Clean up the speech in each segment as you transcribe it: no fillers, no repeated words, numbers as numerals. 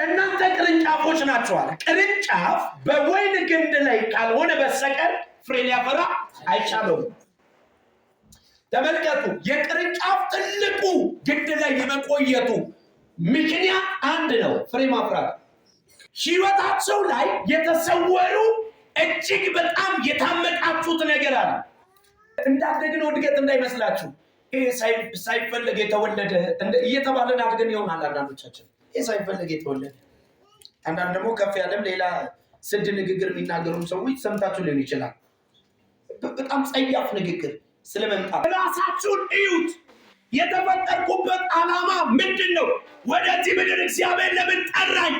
እናንተ ቅርንጫፎች ናችኋል። ቅርንጫፍ በወይን ግንድ ላይ ካልሆነ በስተቀር ፍሬ ሊያፈራ አይቻለውም። ተመልከቱ፣ የቅርንጫፍ ትልቁ ግንድ ላይ የመቆየቱ ምክንያት አንድ ነው፣ ፍሬ ማፍራት። ሕይወታቸው ላይ የተሰወሩ እጅግ በጣም የታመቃችሁት ነገር አለ። እንዳደግነው እድገት እንዳይመስላችሁ። ይሄ ሳይፈለግ የተወለደ እየተባለን አድገን ይሆናል አንዳንዶቻችን። ይሄ ሳይፈለግ የተወለደ፣ አንዳንድ ደግሞ ከፍ ያለም ሌላ ስድ ንግግር የሚናገሩም ሰዎች ሰምታችሁ ሊሆን ይችላል። በጣም ጸያፍ ንግግር ስለመምጣት ራሳችሁን እዩት። የተፈጠርኩበት ዓላማ ምንድን ነው? ወደዚህ ምድር እግዚአብሔር ለምን ጠራኝ?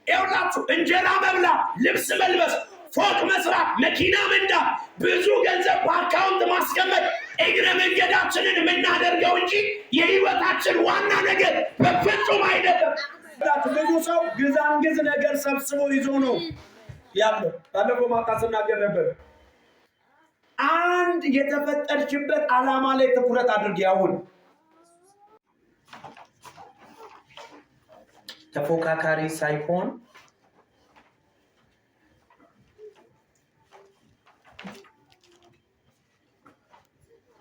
ይኸውላችሁ፣ እንጀራ መብላት፣ ልብስ መልበስ፣ ፎቅ መስራት፣ መኪና መንዳት፣ ብዙ ገንዘብ በአካውንት ማስቀመጥ እግረ መንገዳችንን የምናደርገው እንጂ የህይወታችን ዋና ነገር በፍጹም አይደለም። ብዙ ሰው ግዛንግዝ ነገር ሰብስቦ ይዞ ነው ያለው። ባለፈው ማታ ስናገር ነበር። አንድ የተፈጠርችበት ዓላማ ላይ ትኩረት አድርጊ። አሁን ተፎካካሪ ሳይሆን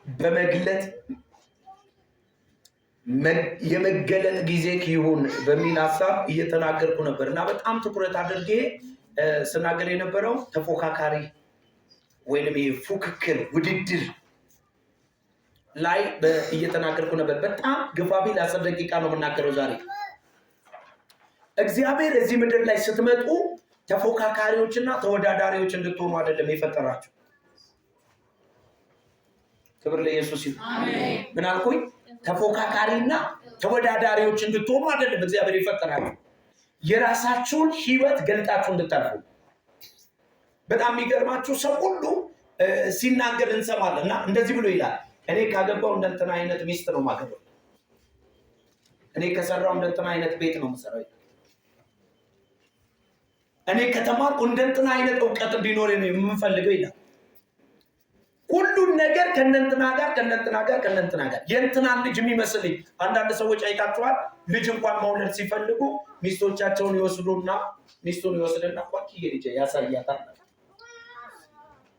በመግለጥ የመገለጥ ጊዜ ይሁን በሚል ሐሳብ እየተናገርኩ ነበር እና በጣም ትኩረት አድርጌ ስናገር የነበረው ተፎካካሪ ወይንም የፉክክር ውድድር ላይ እየተናገርኩ ነበር። በጣም ግፋቢ ለ10 ደቂቃ ነው የምናገረው ዛሬ። እግዚአብሔር እዚህ ምድር ላይ ስትመጡ ተፎካካሪዎችና ተወዳዳሪዎች እንድትሆኑ አይደለም የፈጠራችሁ። ክብር ለኢየሱስ ይሁን። አሜን። ምን አልኩኝ? ተፎካካሪና ተወዳዳሪዎች እንድትሆኑ አይደለም እግዚአብሔር የፈጠራችሁ። የራሳችሁን ህይወት ገልጣችሁ እንድታልፉ። በጣም የሚገርማችሁ ሰው ሁሉ ሲናገር እንሰማለን እና እንደዚህ ብሎ ይላል፣ እኔ ካገባው እንደንትና አይነት ሚስት ነው ማገባው፣ እኔ ከሰራው እንደንትና አይነት ቤት ነው የምሰራው፣ እኔ ከተማርኩ እንደንትና አይነት እውቀት እንዲኖር ነው የምፈልገው ይላል። ሁሉን ነገር ከነንትና ጋር የእንትናን ልጅ የሚመስልኝ አንዳንድ ሰዎች አይታችኋል። ልጅ እንኳን መውለድ ሲፈልጉ ሚስቶቻቸውን ይወስዱና ሚስቱን ይወስድና ቋቂ ልጅ ያሳያታል።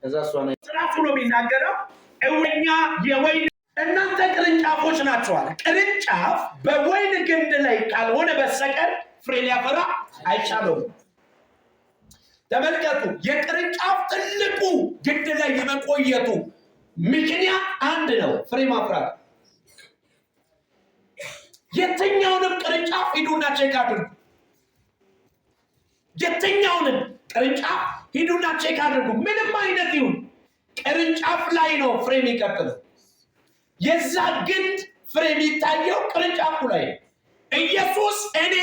እዛ እሷን ራሱ ነው የሚናገረው። እኛ የወይን እናንተ ቅርንጫፎች ናችኋል። ቅርንጫፍ በወይን ግንድ ላይ ካልሆነ በስተቀር ፍሬ ሊያፈራ አይቻለውም። ተመልከቱ፣ የቅርንጫፍ ትልቁ ግንድ ላይ የመቆየቱ ምክንያት አንድ ነው፣ ፍሬ ማፍራት። የትኛውንም ቅርንጫፍ ሂዱና ቼክ አድርጉ። የትኛውንም ቅርንጫፍ ሂዱና ቼክ አድርጉ። ምንም አይነት ይሁን ቅርንጫፍ ላይ ነው ፍሬ የሚቀጥለው። የዛ ግንድ ፍሬ የሚታየው ቅርንጫፉ ላይ ነው። ኢየሱስ እኔ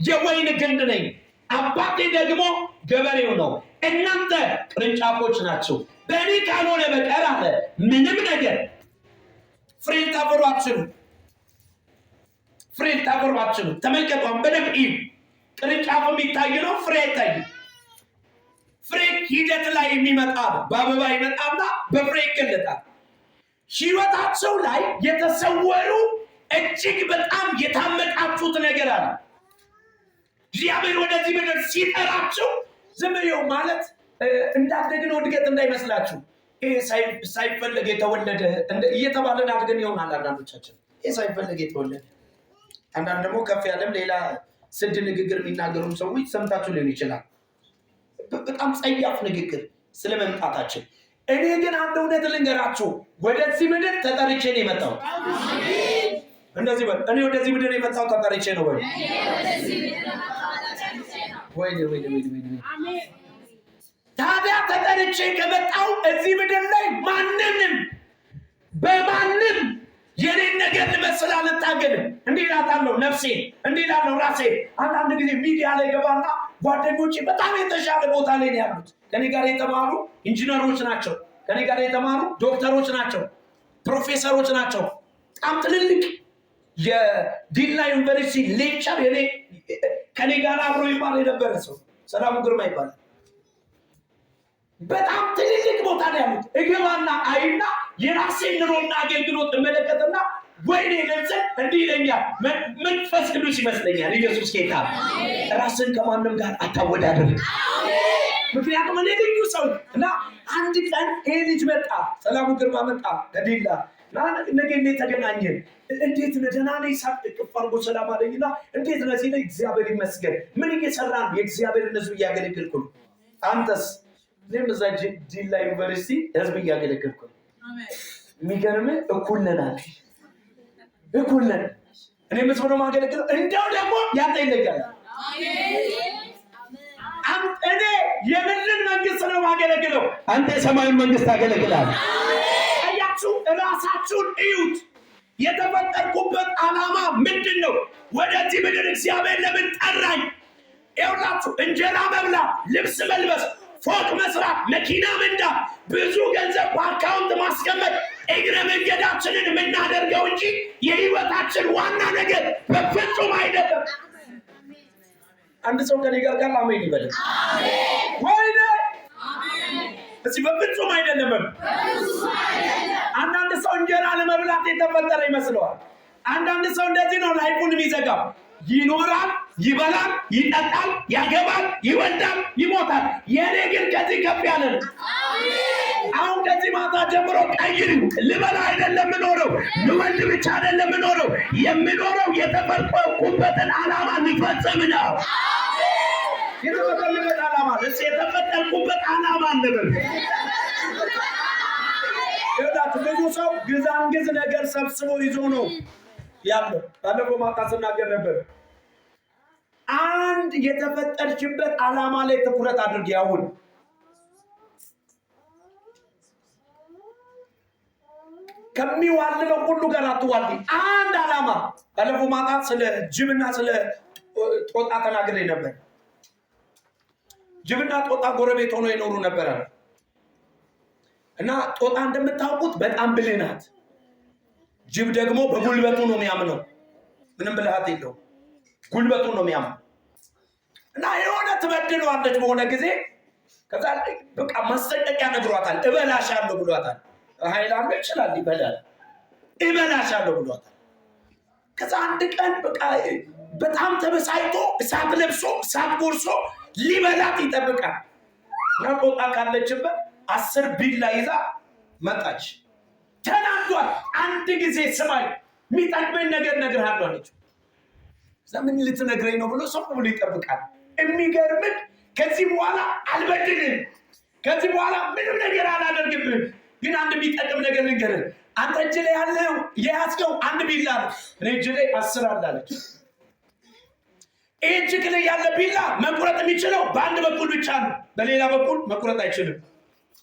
የወይን ግንድ ነኝ፣ አባቴ ደግሞ ገበሬው ነው፣ እናንተ ቅርንጫፎች ናቸው። በእኔ ካልሆነ በቀር አለ ምንም ነገር ፍሬ ልታፈሩ አትችሉም። ፍሬ ልታፈሩ አትችሉም። ተመልከቷን በደንብ እዩ። ቅርንጫፍ የሚታይ ነው፣ ፍሬ አይታይም። ፍሬ ሂደት ላይ የሚመጣ ነው። በአበባ ይመጣና በፍሬ ይገለጣል። ሕይወታቸው ላይ የተሰወሩ እጅግ በጣም የታመቃችሁት ነገር አለ። እግዚአብሔር ወደዚህ ምድር ሲጠራችሁ ዝም ብሎ ማለት እንዳደግነው እድገት እንዳይመስላችሁ። ይሄ ሳይፈለግ የተወለደ እየተባለን አድገን ይሆናል አንዳንዶቻችን። ይሄ ሳይፈለግ የተወለደ፣ አንዳንድ ደግሞ ከፍ ያለም ሌላ ስድ ንግግር የሚናገሩም ሰዎች ሰምታችሁ ሊሆን ይችላል። በጣም ጸያፍ ንግግር ስለመምጣታችን። እኔ ግን አንድ እውነት ልንገራችሁ፣ ወደዚህ ምድር ተጠርቼ ነው የመጣሁት። እንደዚህ በል፣ እኔ ወደዚህ ምድር የመጣሁት ተጠርቼ ነው በል። ታዲያ ተጠርቼ ከመጣሁ እዚህ ምድር ላይ ማንንም በማንም የኔን ነገር ልመስል አልታገልም። እንዲህ እላታለሁ ነፍሴ፣ እንዲህ እላለሁ ራሴ። አንዳንድ ጊዜ ሚዲያ ላይ ገባና ጓደኞቼ በጣም የተሻለ ቦታ ላይ ነው ያሉት። ከኔ ጋር የተማሩ ኢንጂነሮች ናቸው፣ ከኔ ጋር የተማሩ ዶክተሮች ናቸው፣ ፕሮፌሰሮች ናቸው። በጣም ትልልቅ የዲላ ዩኒቨርሲቲ ሌክቸር ከኔ ጋር አብሮ ይማር የነበረ ሰው ሰላሙ ግርማ ይባላል። በጣም ትልልቅ ቦታ ነው ያሉት። እገባና አይና የራሴን ኑሮና አገልግሎት እመለከትና ወይኔ ለምሰል እንዲህ ይለኛል። መንፈስ ቅዱስ ይመስለኛል። ኢየሱስ ጌታ። ራስን ከማንም ጋር አታወዳደር። ምክንያቱም እኔ ልዩ ሰው እና አንድ ቀን ይሄ ልጅ መጣ፣ ሰላሙ ግርማ መጣ ከዲላ ነገ ተገናኘን። እንዴት ነህ? ደህና ነኝ። ሳቅ ቅፍ አድርጎ ሰላም አለኝና እንዴት ነህ ሲለኝ እግዚአብሔር ይመስገን። ምን እየሰራ ነው? የእግዚአብሔርን ሕዝብ እያገለገልኩ ነው። አንተስ? እኔም እዛ ዲላ ዩኒቨርሲቲ ሕዝብ እያገለገልኩ ነው። የሚገርምህ እኩል ነን አለ። እኩል ነን። እኔም ሕዝብ ነው የማገለግለው። እንደው ደግሞ ያንተ ይለያል። እኔ የምድርን መንግስት ነው የማገለግለው፣ አንተ የሰማዩን መንግስት ታገለግላለህ። ራሳችሁን እዩት። የተፈጠርኩበት ዓላማ ምንድን ነው? ወደዚህ ምድር እግዚአብሔር ለምን ጠራኝ? ይኸውላችሁ እንጀራ መብላት፣ ልብስ መልበስ፣ ፎቅ መስራት፣ መኪና መንዳት፣ ብዙ ገንዘብ በአካውንት ማስቀመጥ እግረ መንገዳችንን የምናደርገው እንጂ የህይወታችን ዋና ነገር በፍጹም አይደለም። አንድ ሰው ከኔ ጋር ቃል አሜን ይበል። ወይኔ እዚህ በፍጹም አይደለም። አንዳንድ ሰው እንጀራ ለመብላት የተፈጠረ ይመስለዋል። አንዳንድ ሰው እንደዚህ ነው ላይፉን የሚዘጋው። ይኖራል፣ ይበላል፣ ይጠጣል፣ ያገባል፣ ይወልዳል፣ ይሞታል። የኔ ግን ከዚህ ከፍ ያለ ነው። አሁን ከዚህ ማታ ጀምሮ ቀይር። ልበላ አይደለም የምኖረው፣ ልወልድ ብቻ አይደለም የምኖረው። የምኖረው የተፈጠርኩበትን ዓላማ ሊፈጽም ነው። የተፈጠርኩበት ዓላማ የተፈጠርኩበት ዓላማ እንበል። ብዙ ሰው ግዛንግዝ ነገር ሰብስቦ ይዞ ነው ያለው። ባለፈው ማታ ስናገር ነበር። አንድ የተፈጠርችበት ዓላማ ላይ ትኩረት አድርጊ። አሁን ከሚዋልለው ሁሉ ጋር አትዋልዲ። አንድ ዓላማ። ባለፈው ማታ ስለ ጅብና ስለ ጦጣ ተናግሬ ነበር። ጅብና ጦጣ ጎረቤት ሆኖ ይኖሩ ነበር እና ጦጣ እንደምታውቁት በጣም ብልህ ናት። ጅብ ደግሞ በጉልበቱ ነው የሚያምነው። ምንም ብልሃት የለውም፣ ጉልበቱ ነው የሚያምነው። እና የሆነ ትበድለዋለች በሆነ ጊዜ። ከዛ በቃ ማስጠንቀቂያ ነግሯታል። እበላሻለሁ ብሏታል። ኃይል አለው፣ ይችላል፣ ይበላል። እበላሻለሁ ብሏታል። ከዛ አንድ ቀን በቃ በጣም ተበሳጭቶ እሳት ለብሶ እሳት ጎርሶ ሊበላት ይጠብቃል። እና ጦጣ ካለችበት 10 ቢላ ይዛ መጣች። ተናዷል። አንድ ጊዜ ስማኝ፣ የሚጠቅመኝ ነገር እነግርሃለሁ አለችው። ምን ልትነግረኝ ነው ብሎ ሰው ብሎ ይጠብቃል። የሚገርምህ ከዚህ በኋላ አልበድልም፣ ከዚህ በኋላ ምንም ነገር አላደርግብህም፣ ግን አንድ የሚጠቅም ነገር ልንገርህ። አንተ እጅ ላይ ያለው የያዝከው 1 ቢላ ነው፣ እኔ እጅ ላይ 10 አለ አለች። ይህ እጅ ላይ ያለ ቢላ መቁረጥ የሚችለው በአንድ በኩል ብቻ ነው፣ በሌላ በኩል መቁረጥ አይችልም።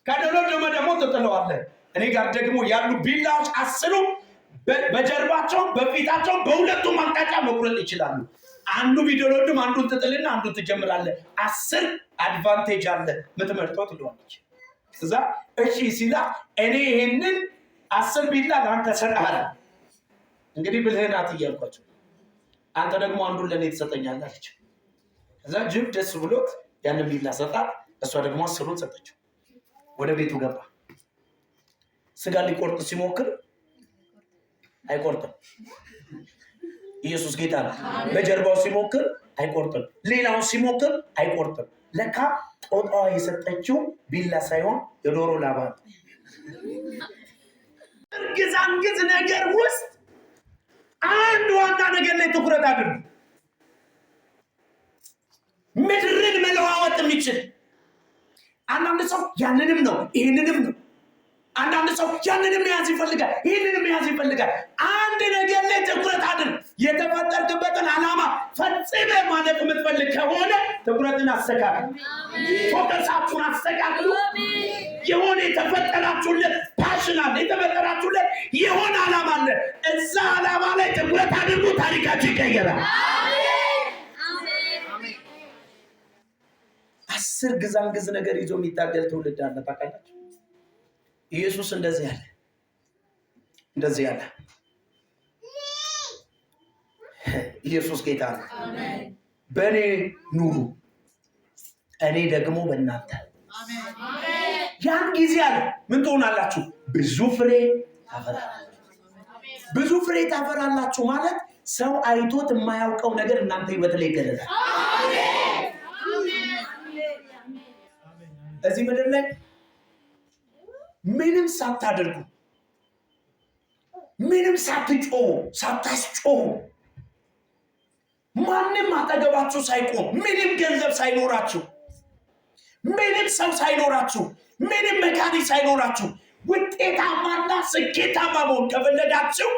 ከደሎደመ ደግሞ ትጥለዋለህ። እኔ ጋር ደግሞ ያሉ ቢላዎች 10 በጀርባቸው በፊታቸው በሁለቱም አቅጣጫ መቁረጥ ይችላሉ። አንዱ ቢደሎድም አንዱን ትጥልና አንዱን ትጀምራለህ። 10 አድቫንቴጅ አለ፣ የምትመርጠው ትለዋለች። እዛ እሺ ሲላ እኔ ይሄንን 10 ቢላ ለአንተ ሰጥሃለሁ፣ እንግዲህ ብልህ ናት እያልኳቸው፣ አንተ ደግሞ አንዱን ለእኔ ትሰጠኛለህ አለች። እዛ ጅብ ደስ ብሎት ያንን ቢላ ሰጣት፣ እሷ ደግሞ 10ሩን ሰጠችው። ወደ ቤቱ ገባ። ስጋ ሊቆርጥ ሲሞክር አይቆርጥም። ኢየሱስ ጌታ ነው። በጀርባው ሲሞክር አይቆርጥም። ሌላውን ሲሞክር አይቆርጥም። ለካ ጦጣዋ የሰጠችው ቢላ ሳይሆን የዶሮ ላባ። ግዛንግዝ ነገር ውስጥ አንድ ዋና ነገር ላይ ትኩረት አድርጉ። ምድርን መለዋወጥ የሚችል አንዳንድ ሰው ያንንም ነው ይህንንም ነው። አንዳንድ ሰው ያንንም መያዝ ይፈልጋል፣ ይህንንም መያዝ ይፈልጋል። አንድ ነገር ላይ ትኩረት አድርግ። የተፈጠርክበትን ዓላማ ፈጽመ ማለት የምትፈልግ ከሆነ ትኩረትን አስተካክሉ፣ ፎከሳችሁን አስተካክሉ። የሆነ የተፈጠራችሁለት ፓሽን አለ፣ የተፈጠራችሁለት የሆነ ዓላማ አለ። እዛ ዓላማ ላይ ትኩረት አድርጉ። ታሪካችሁ ይቀየራል። 10 ግዛንግዝ ነገር ይዞ የሚታገል ትውልድ አለ። ታውቃላችሁ? ኢየሱስ እንደዚህ ያለ ኢየሱስ ጌታ ነው። በእኔ ኑሩ፣ እኔ ደግሞ በእናንተ። ያን ጊዜ አለ ምን ትሆናላችሁ? ብዙ ፍሬ ታፈራላችሁ። ብዙ ፍሬ ታፈራላችሁ ማለት ሰው አይቶት የማያውቀው ነገር እናንተ ህይወት ላይ ይገለጣል። እዚህ ምድር ላይ ምንም ሳታደርጉ ምንም ሳትጮሁ ሳታስጮሁ ማንም አጠገባችሁ ሳይቆም ምንም ገንዘብ ሳይኖራችሁ ምንም ሰው ሳይኖራችሁ ምንም መካኒክ ሳይኖራችሁ ውጤታማና ስኬታማ መሆን ከፈለጋችሁ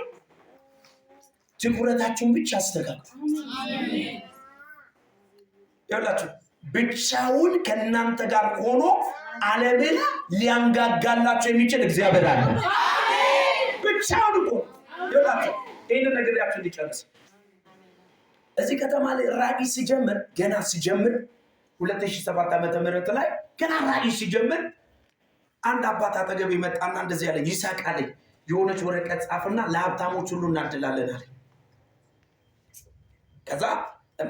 ትኩረታችሁን ብቻ አስተካክሉ። ይኸውላችሁ ብቻውን ከእናንተ ጋር ሆኖ ዓለምን ሊያንጋጋላችሁ የሚችል እግዚአብሔር አለ። ብቻውን እኮ ይኸውላችሁ ይህንን ነግሬያችሁ እንዲጨርስ እዚህ ከተማ ላይ ራዕይ ሲጀምር ገና ሲጀምር 2007 ዓመተ ምህረት ላይ ገና ራዕይ ሲጀምር አንድ አባት አጠገብ ይመጣና እንደዚህ ያለ ይስሐቅ አለኝ የሆነች ወረቀት ጻፍና ለሀብታሞች ሁሉ እናድላለን አለ። ከዛ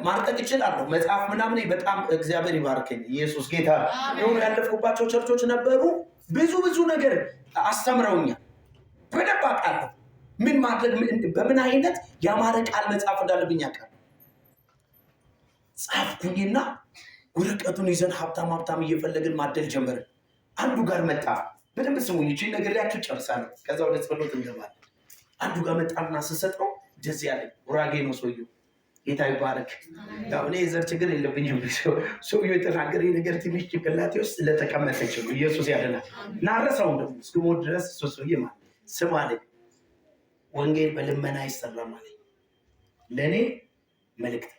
ማርቀቅ ይችላለሁ መጽሐፍ ምናምን በጣም እግዚአብሔር ይባርከኝ ኢየሱስ ጌታ ነው። ያለፍኩባቸው ቸርቾች ነበሩ። ብዙ ነገር አስተምረውኛል። በደንብ አውቃለሁ ምን ማድረግ በምን አይነት ያማረ ቃል መጽሐፍ እንዳለብኝ አውቃለሁ። ጻፍኩኝና ወረቀቱን ይዘን ሀብታም እየፈለግን ማደል ጀመርን። አንዱ ጋር መጣ። በደንብ ስሙኝ እቺ ነግሬያችሁ ጨርሳለሁ። ከዛ ወደ ጸሎት እንገባለን። አንዱ ጋር መጣና ስሰጠው እንደዚህ ያለኝ ጉራጌ ነው ሰውየው። ጌታ ይባረክ። ያው እኔ የዘር ችግር የለብኝም። ሰውየው የተናገረኝ ነገር ትንሽ ጭንቅላቴ ውስጥ ለተቀመጠች ነው። ኢየሱስ ያድናል። ናረሳው ደግሞ እስከሞት ድረስ ሰውዬ ማለት ስም አለኝ ወንጌል በልመና አይሰራም አለኝ። ለእኔ መልእክት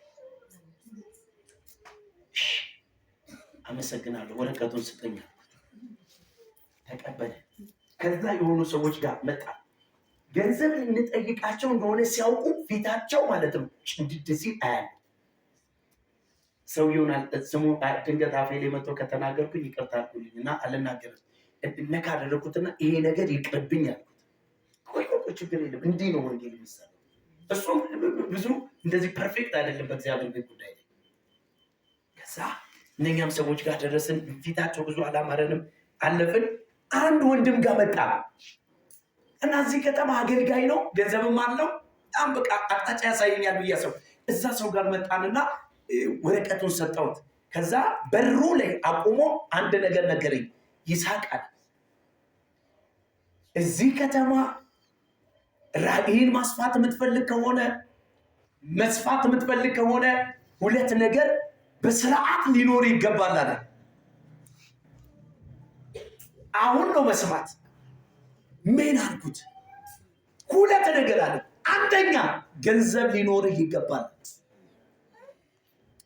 አመሰግናለሁ ወረቀቱን ስጠኝ ተቀበለ። ከዛ የሆኑ ሰዎች ጋር መጣ። ገንዘብ እንጠይቃቸው እንደሆነ ሲያውቁ ፊታቸው ማለት ነው ጭንድድ ሲል አያለ። ሰውየውን ስሙ ድንገት አፌ ላይ መጥቶ ከተናገርኩኝ ይቅርታ አድርጉልኝ እና አልናገርም ነካ አደረኩትና ይሄ ነገር ይቅርብኝ አልኩት። ቆይ ችግር የለም እንዲህ ነው ወንጌል የሚሰራው። እሱም ብዙ እንደዚህ ፐርፌክት አይደለም በእግዚአብሔር ቤት ጉዳይ ላይ። ከዛ እነኛም ሰዎች ጋር ደረስን። ፊታቸው ብዙ አላማረንም። አለፍን። አንድ ወንድም ጋር መጣ እና እዚህ ከተማ አገልጋይ ነው፣ ገንዘብም አለው። በጣም በቃ አቅጣጫ ያሳየኛል ብዬ ሰው እዛ ሰው ጋር መጣንና ወረቀቱን ሰጠሁት። ከዛ በሩ ላይ አቁሞ አንድ ነገር ነገረኝ። ይስሐቅ አለ እዚህ ከተማ ራዕይን ማስፋት የምትፈልግ ከሆነ መስፋት የምትፈልግ ከሆነ ሁለት ነገር በስርዓት ሊኖር ይገባል አለ። አሁን ነው መስማት። ምን አልኩት? ሁለት ነገር አለ። አንደኛ ገንዘብ ሊኖር ይገባል፣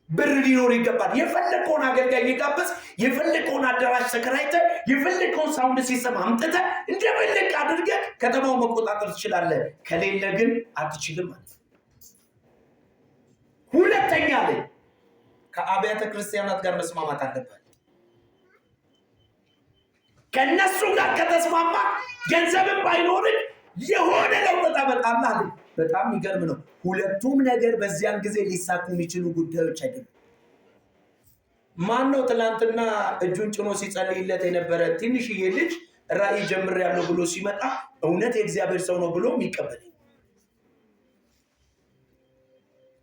ብር ሊኖር ይገባል። የፈለከውን አገልጋይ እየጋበዝ የፈለከውን አዳራሽ ተከራይተህ የፈለከውን ሳውንድ ሲስተም አምጥተህ እንደፈለክ አድርገህ ከተማው መቆጣጠር ትችላለህ። ከሌለ ግን አትችልም ማለት። ሁለተኛ ላይ ከአብያተ ክርስቲያናት ጋር መስማማት አለበት። ከነሱ ጋር ከተስማማ ገንዘብም ባይኖርህ የሆነ ለውጥ ታመጣለህ። በጣም የሚገርም ነው። ሁለቱም ነገር በዚያን ጊዜ ሊሳኩ የሚችሉ ጉዳዮች አይደሉም። ማን ነው ትናንትና እጁን ጭኖ ሲጸልይለት የነበረ ትንሽዬ ልጅ ራዕይ ጀምሬያለሁ ብሎ ሲመጣ እውነት የእግዚአብሔር ሰው ነው ብሎ የሚቀበል?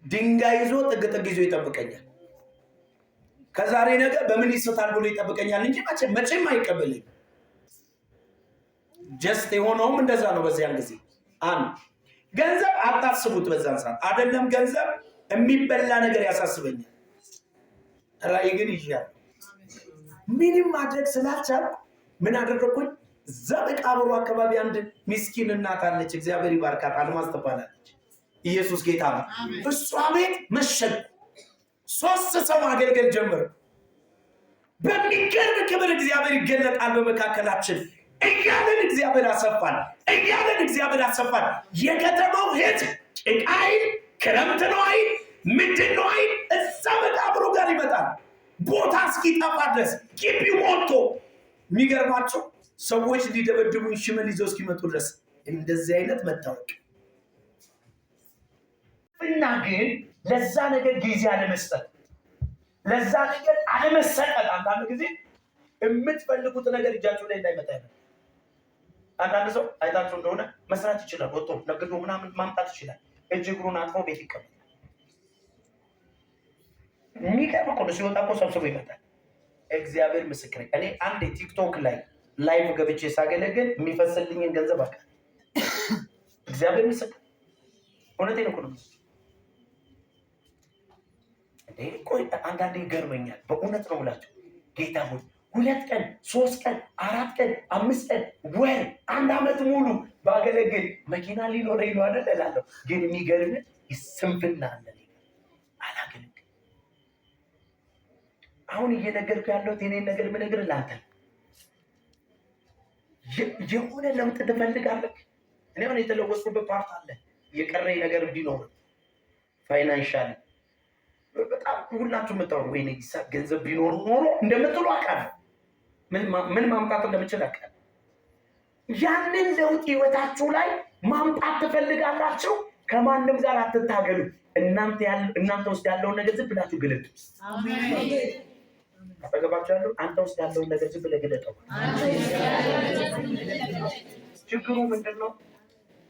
ድንጋይ ይዞ ጥግ ይዞ ይጠብቀኛል፣ ከዛሬ ነገ በምን ይስታል ብሎ ይጠብቀኛል እንጂ መቼም አይቀበልኝ። ጀስት የሆነውም እንደዛ ነው። በዚያን ጊዜ ገንዘብ አታስቡት። በዛን ሰዓት አይደለም ገንዘብ የሚበላ ነገር ያሳስበኛል። ራዕይ ግን ይያል ምንም ማድረግ ስላልቻልኩ ምን አደረኩኝ? እዛ መቃብሩ አካባቢ አንድ ምስኪን እናት አለች፣ እግዚአብሔር ይባርካት፣ አልማዝ ትባላለች። ኢየሱስ ጌታ ነው። እሷ ቤት መሸጉ። 3 ሰው ማገልገል ጀመሩ። በሚገርም ክብር እግዚአብሔር ይገለጣል በመካከላችን እያለን እግዚአብሔር አሰፋን። የከተማው ሕዝብ ጭቃ አይል፣ ክረምት ነው አይል፣ ምንድን ነው አይል፣ እዛ መቃብሩ ጋር ይመጣል። ቦታ እስኪጠፋ ድረስ ግቢ ሞልቶ። የሚገርማቸው ሰዎች ሊደበድቡኝ ሽመል ይዘው እስኪመጡ ድረስ እንደዚህ አይነት መታወቅ እና ግን ለዛ ነገር ጊዜ አለመስጠት፣ ለዛ ነገር አለመሰጠት። አንዳንድ ጊዜ የምትፈልጉት ነገር እጃችሁ ላይ እንዳይመጣ አንዳንድ ሰው አይታችሁ እንደሆነ መስራት ይችላል፣ ወጥቶ ነግዶ ምናምን ማምጣት ይችላል። እጅ እግሩን አጥፎ ቤት ይቀመጣል። የሚገርም እኮ ነው። ሲወጣ እኮ ሰብስቦ ይመጣል። እግዚአብሔር ምስክር፣ እኔ አንድ ቲክቶክ ላይ ላይቭ ገብቼ ሳገለግል የሚፈስልኝን ገንዘብ አውቃለሁ። እግዚአብሔር ምስክር፣ እውነቴን እኮ ነው። ቆይ አንዳንዴ ይገርመኛል፣ በእውነት ነው ብላችሁ ጌታ ሆይ 2 ቀን 3 ቀን 4 ቀን 5 ቀን ወር 1 ዓመት ሙሉ ባገለግል መኪና ሊኖረኝ ነው አይደል እላለሁ። ግን የሚገርም ስንፍና አለ። አላገለግል አሁን እየነገርኩ ያለሁት የኔን ነገር ምነግር ላንተ የሆነ ለውጥ ትፈልጋለህ። እኔ አሁን የተለወጥኩበት ፓርት አለ። የቀረኝ ነገር ቢኖር ፋይናንሻል በጣም ሁላችሁ የምታወሩ ወይኔ ገንዘብ ቢኖር ኖሮ እንደምትሉ አውቃለሁ። ምን ማምጣት እንደምችል አውቃለሁ። ያንን ለውጥ ህይወታችሁ ላይ ማምጣት ትፈልጋላችሁ። ከማንም ጋር አትታገሉ። እናንተ ውስጥ ያለውን ነገር ዝም ብላችሁ ግለጡ። አጠገባችሁ ያለው አንተ ውስጥ ያለውን ነገር ዝም ብለህ ግለጠው። ችግሩ ምንድን ነው?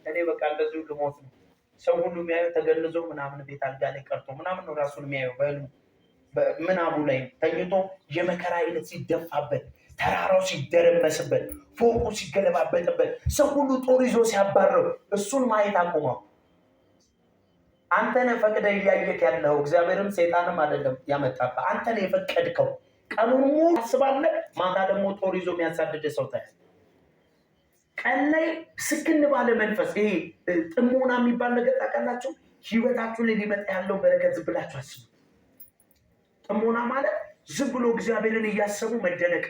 እኔ በቃ እንደዚሁ ልሞት ነው። ሰው ሁሉ የሚያየው ተገንዞ ምናምን ቤት አልጋ ላይ ቀርቶ ምናምን ነው ራሱን የሚያየው። ምናቡ ላይ ተኝቶ የመከራ አይነት ሲደፋበት፣ ተራራው ሲደረመስበት፣ ፎቁ ሲገለባበጥበት፣ ሰው ሁሉ ጦር ይዞ ሲያባረው እሱን ማየት አቁመው። አንተ ነህ ፈቅደህ እያየክ ያለው። እግዚአብሔርም ሰይጣንም አይደለም ያመጣብህ። አንተ ነህ የፈቀድከው። ቀኑን ሙሉ ታስባለህ፣ ማታ ደግሞ ጦር ይዞ የሚያሳድድ ሰው ታያለህ። ቀን ላይ ስክን ባለ መንፈስ ይሄ ጥሞና የሚባል ነገር ታውቃላችሁ? ህይወታችሁ ላይ ሊመጣ ያለው በረከት ዝም ብላችሁ አስቡ። ጥሞና ማለት ዝም ብሎ እግዚአብሔርን እያሰቡ መደነቅ።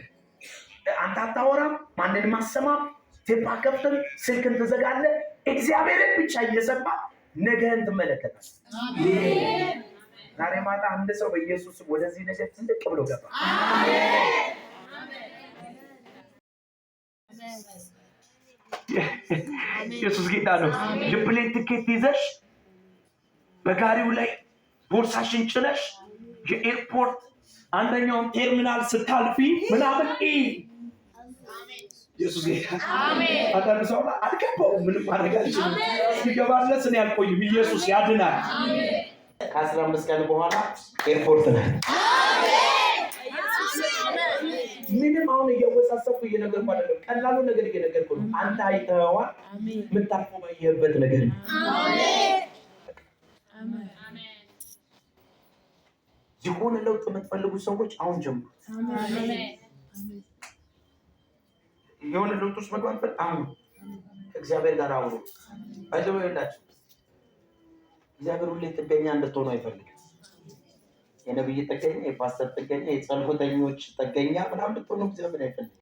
አንተ አታወራም፣ ማንንም አሰማም፣ ቴፕ አከፍትም፣ ስልክን ትዘጋለህ። እግዚአብሔርን ብቻ እየሰማ ነገን ትመለከታለህ። ዛሬ ማታ አንድ ሰው በኢየሱስ ወደዚህ ነገር ትልቅ ብሎ ገባ። ኢየሱስ ጌታ ነው። የፕሌን ትኬት ይዘሽ በጋሪው ላይ ቦርሳሽን ጭነሽ የኤርፖርት አንደኛውን ቴርሚናል ስታልፊ ምናምን ኢየሱስ ጌታ አንዳንድ ሰው አልገባውም፣ ምንም ማድረግ አልችልም፣ ሲገባለት እኔ አልቆይም። ኢየሱስ ያድናል። ከ15 ቀን በኋላ ኤርፖርት ነህ። ምንም አሁን እየወሳሰብኩ እየነገርኩ አይደለም፣ ቀላሉ ነገር እየነገርኩ ነው። አንተ አይተኸዋል፣ የምታልፈው ባየህበት ነገር ነው። የሆነ ለውጥ የምትፈልጉ ሰዎች አሁን ጀምሩ። የሆነ ለውጥ ውስጥ መግባት አሁን ከእግዚአብሔር ጋር አውሩ። አይደለም ይላችሁ እግዚአብሔር ሁሌ ጥገኛ እንድትሆኑ አይፈልግም። የነብይ ጥገኛ፣ የፓስተር ጥገኛ፣ የጸሎተኞች ጥገኛ ምናምን እንድትሆኑ እግዚአብሔር አይፈልግም።